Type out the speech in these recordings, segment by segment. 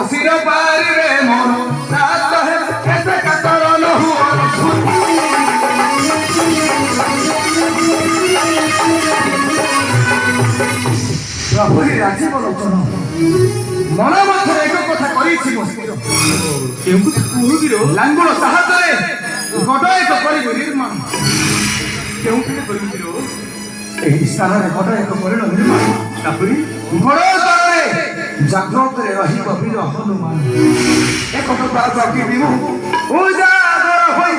বসির পারিবে মন রাত হে এতে কাতর নহু প্রভু রাজীব লোচন মন মধ্যে এক কথা করেছি বসির কেউ কথা কুহুবির লাঙ্গুল সাহায্যে গড় এক করিব নির্মাণ কেউঠে করিবির এই স্থাନରେ গড় এক করিল নির্মাণ তাপরি গড় তলে জাগ্রତରେ ରହିବ ବୀର ହନୁମାନ ଏକ କଥା ଜଗି ବିମୁ ଉଜାଗର ହୋଇ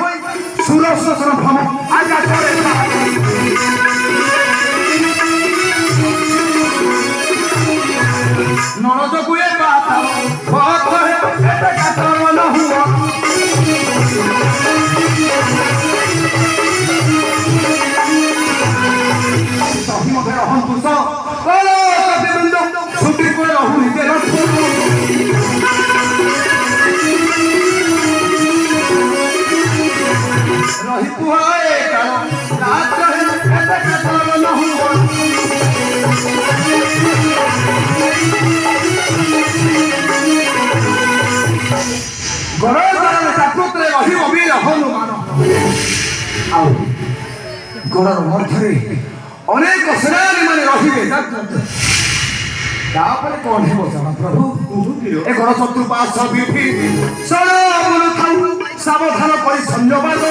ସୁରଶୋଷଣ ଭ୍ରମ ଆକାଶରେ ନରଜକୁ ଏ ପାତାଳ ପଥରେ ଏତେ କାତର ନ ହୁଅ ତହି ମଧ୍ୟ ରହନ୍ତୁ ତ ছুটি করে রহু নিজের রহি পুহায়ে কারণ রাত রহে এতে কাতর নহু গড় গড় চাপুত্রে রহিব বীর হনুমান ଆଉ ଗଡ଼ର ମଧ୍ୟରେ ଅନେକ ସେନାନୀ ମାନେ ରହିବେ ତାପରେ କଣ ହେବ ଜାଣ ପ୍ରଭୁ ଏ ଗଣ ଚତୁଃପାର୍ଶ୍ୱ ବିଭି ଥାଉ ସାବଧାନ କରି ସୈନ୍ୟବାଦ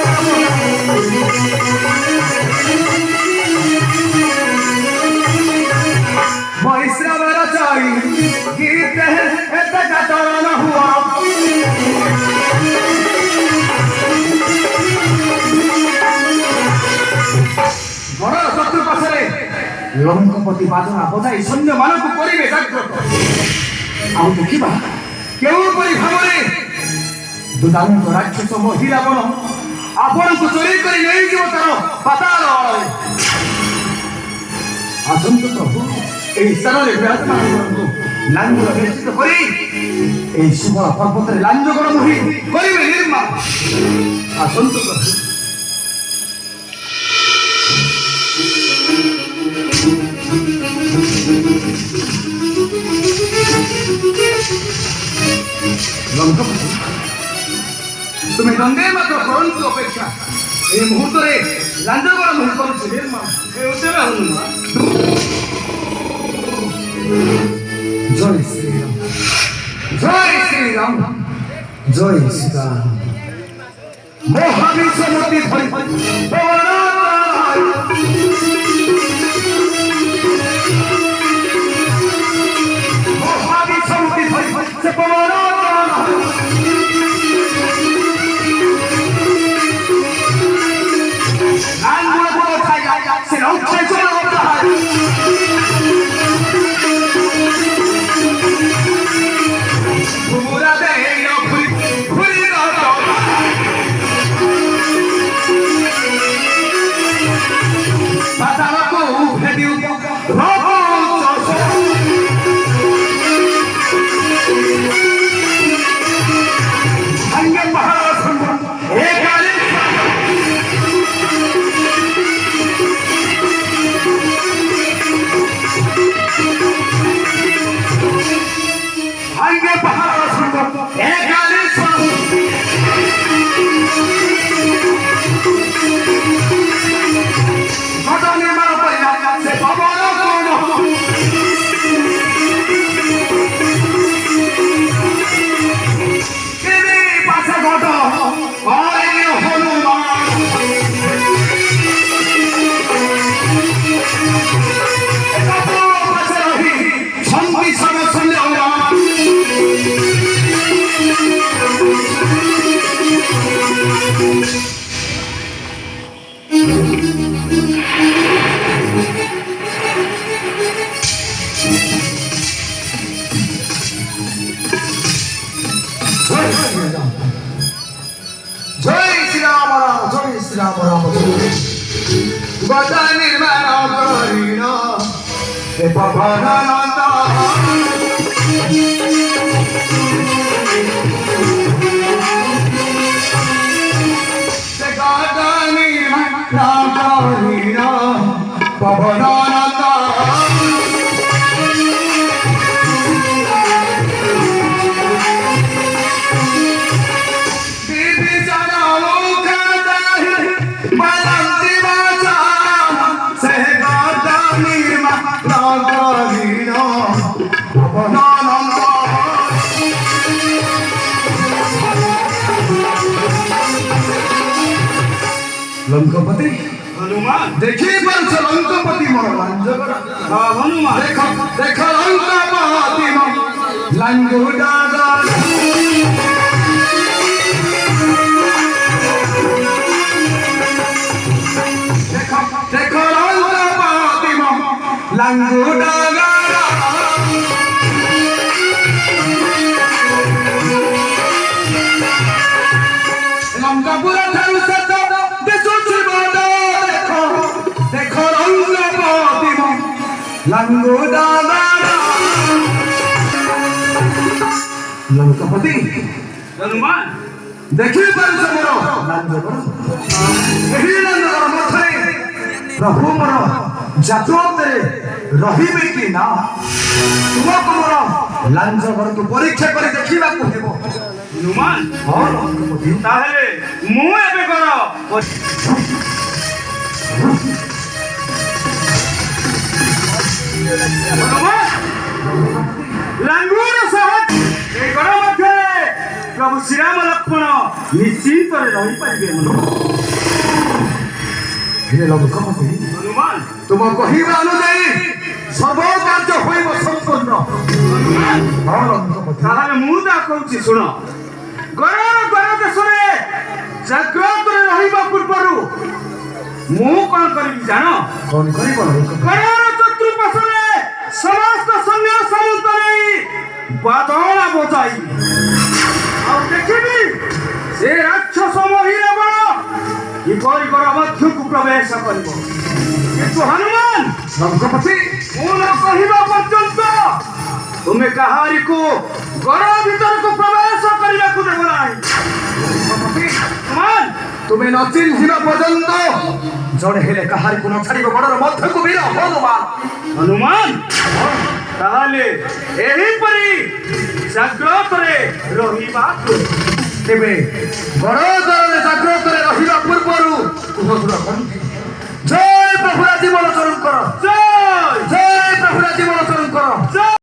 ବୈଶ୍ରବର ଚାଇ ଗୀତ ଏତେ କାତର ନ ହୁଅ ଗଣର ଚତୁଃପାର୍ଶ୍ୱରେ ଲଙ୍କପତି ବାଜନା ବଜାଇ ସୈନ୍ୟମାନଙ୍କୁ କରିବେ ଜାଗ୍ରତ ଆଉ ଦେଖିବା କେଉଁପରି ଭାବରେ ଦୁଦାନ୍ତ ରାକ୍ଷସ ମହିରାବଣ ଆପଣଙ୍କୁ ଚୋରି କରି ନେଇଯିବ ତାର ପାତାଳ ଆଳରେ ଆସନ୍ତୁ ପ୍ରଭୁ ଏହି ସ୍ଥାନରେ ବିରାଜମାନ କରନ୍ତୁ ଲାଞ୍ଜର ନିଶ୍ଚିତ କରି ଏହି ସୁବଳ ପର୍ବତରେ ଲାଞ୍ଜଗଣ ମୋହି କରିବେ ନିର୍ମାଣ ଆସନ୍ତୁ ପ୍ରଭୁ তুমি দণ্ডে মাত্র করন্তু অপেক্ষা এই মুহূর্তে লাঞ্জগণ মোহি করছে নির্মাণ এই উদ্যমে হনুমান জয় শ্রীরাম জয় শ্রীরাম জয় সীতারাম মহাবিশ্বমতি ধরি মহাবিশ্বমতি ধরি সে Pawan se non c'è solo pura de yo puri no patava ko hediu robo ange maharasandra ekale Ange bahara sundar ekale swami Madane mara paina se pavana kono Kini pasa godo Ayo Hanuman Ekato pasa rahi Shanti samasanya জয় শ্রীরাম রাম জয় শ্রীরাম রাম গদা নির্মাণ করিল হে পবনানন্দ সে গদা নির্মাণ করিল পবনানন্দ ଲଙ୍କପତି ହନୁମାନ ଦେଖିପାରୁଛ ଲଙ୍କପତି ମୋର ଲାଞ୍ଜଗଡ଼ ହଁ ହନୁମାନ ଦେଖ ଦେଖ ଲଙ୍କପତି ମୋ ଲାଙ୍ଗୁଡ଼ାଗଡ଼ ଦେଖ ଦେଖ ଲଙ୍କପତି ମୋ ଲାଙ୍ଗୁଡ଼ାଗଡ଼ ଲଙ୍କାପୁର ଠାରୁ ଶେଷ ଦିଶୁଛି ବଡ଼ ଦେଖ ଦେଖ ଲଙ୍କପତି ମୋ ଲାଙ୍ଗୁଡ଼ାଗଡ଼ ଲଙ୍କପତି ହନୁମାନ ଦେଖିପାରୁଛ ମୋର ଲାଞ୍ଜଗଡ଼ ଏହି ଲାଞ୍ଜଗଡ଼ ମଧ୍ୟରେ ପ୍ରଭୁ ମୋର ଜାଗ୍ରତରେ ରହିବେ କି ନା ତୁମକୁ ମୋର ଲାଞ୍ଜଗଡ଼କୁ ପରୀକ୍ଷା କରି ଦେଖିବାକୁ ହେବ ହନୁମାନ ହଁ ଲଙ୍କପତି ତାହେଲେ ମୁଁ ଏବେ କର ହନୁମାନ ଲାଙ୍ଗୁଡ଼ ସହ ଏ ଗଡ଼ ମଧ୍ୟରେ ପ୍ରଭୁ ଶ୍ରୀରାମ ଲକ୍ଷ୍ମଣ ନିଶ୍ଚିନ୍ତରେ ରହିପାରିବେ ହେ ଲଙ୍କପତି ହନୁମାନ ତୁମ କହିବା ଅନୁଯାୟୀ ସବୁ କାର୍ଯ୍ୟ ହୋଇବ ସମ୍ପୂର୍ଣ୍ଣ ହଁ ଲଙ୍କପତି ତାହେଲେ ମୁଁ ଯାହା କହୁଛି ଶୁଣ ଗଡ଼ ଦେଶରେ ଜାଗ୍ରତରେ ରହିବା ପୂର୍ବରୁ ମୁଁ କଣ କରିବି ଜାଣ କଣ କରିବ ଲଙ୍କପତି ଗଡ଼ର ଚତୁଃପାର୍ଶ୍ୱରେ ସମସ୍ତ ସୈନ୍ୟ ସାମନ୍ତ ନେଇ ବାଦଳା ବଜାଇବି ଆଉ ଦେଖିବି ସେ ରାକ୍ଷସ ମହିରାବଣ କିପରି ଗଡ଼ ମଧ୍ୟକୁ ପ୍ରବେଶ କରିବ କିନ୍ତୁ ହନୁମାନ ଲଙ୍କପତି ମୁଁ ନ କହିବା ପର୍ଯ୍ୟନ୍ତ ତୁମେ କାହାରିକୁ ଗଡ଼ ଭିତରକୁ ପ୍ରବେଶ କରିବାକୁ ଦେବ ନାହିଁ ହନୁମାନ ତୁମେ ନ ଚିହ୍ନିବା ପର୍ଯ୍ୟନ୍ତ ଜଣେ ହେଲେ କାହାରିକୁ ନ ଛାଡ଼ିବ ଗଡ଼ର ମଧ୍ୟକୁ ବୀର ହନୁମାନ ହନୁମାନ ତାହେଲେ ଏହିପରି ଜାଗ୍ରତରେ ରହିବା ତେବେ ଗଡ଼ ଦ୍ୱାରରେ ଜାଗ୍ରତରେ ରହିବା ପୂର୍ବରୁ କୁହସୁର କହନ୍ତି ଜୟ ପ୍ରଭୁ ରାଜୀବନ ଚରଣଙ୍କର ଜୟ ଜୟ ପ୍ରଭୁ ରାଜୀବନ ଚରଣଙ୍କର ଜୟ